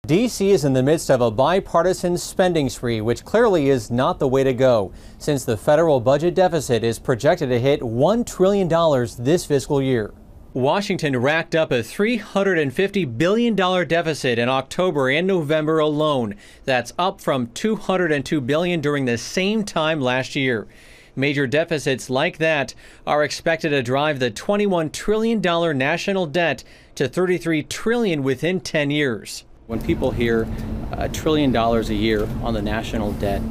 D.C. is in the midst of a bipartisan spending spree, which clearly is not the way to go, since the federal budget deficit is projected to hit $1 trillion this fiscal year. Washington racked up a $350 billion deficit in October and November alone. That's up from $202 billion during the same time last year. Major deficits like that are expected to drive the $21 trillion national debt to $33 trillion within 10 years. When people hear $1 trillion a year on the national debt,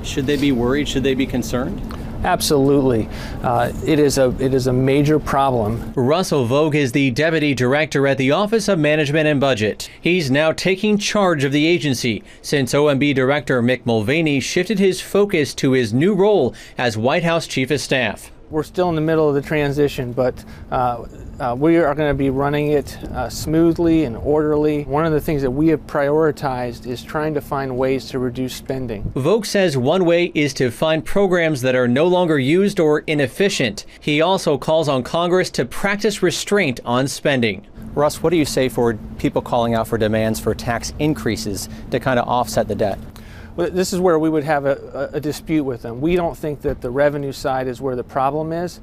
should they be worried? Should they be concerned? Absolutely. It is a major problem. Russell Vogt is the Deputy Director at the Office of Management and Budget. He's now taking charge of the agency since OMB Director Mick Mulvaney shifted his focus to his new role as White House Chief of Staff. We're still in the middle of the transition, but we are going to be running it smoothly and orderly. One of the things that we have prioritized is trying to find ways to reduce spending. Vogt says one way is to find programs that are no longer used or inefficient. He also calls on Congress to practice restraint on spending. Russ, what do you say for people calling out for demands for tax increases to kind of offset the debt? This is where we would have a dispute with them. We don't think that the revenue side is where the problem is.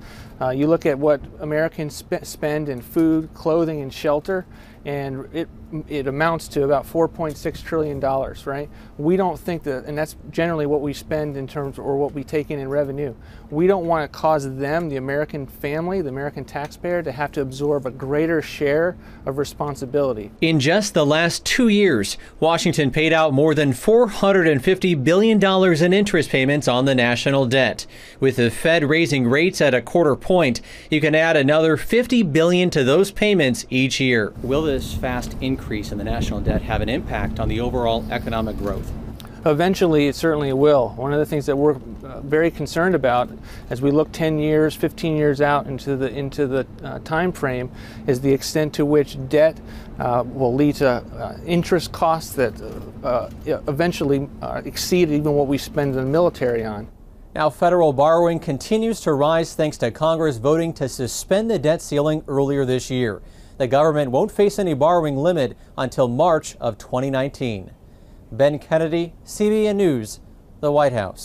You look at what Americans spend in food, clothing, and shelter, and it amounts to about $4.6 trillion, right? We don't think that, and that's generally what we spend in terms, or what we take in revenue. We don't want to cause them, the American family, the American taxpayer, to have to absorb a greater share of responsibility. In just the last 2 years, Washington paid out more than $450 billion in interest payments on the national debt. With the Fed raising rates at a quarter point, you can add another $50 billion to those payments each year. Will this fast increase in the national debt have an impact on the overall economic growth? Eventually, it certainly will. One of the things that we're very concerned about as we look 10 years, 15 years out into the time frame is the extent to which debt will lead to interest costs that eventually exceed even what we spend in the military on. Now, federal borrowing continues to rise thanks to Congress voting to suspend the debt ceiling earlier this year. The government won't face any borrowing limit until March of 2019. Ben Kennedy, CBN News, the White House.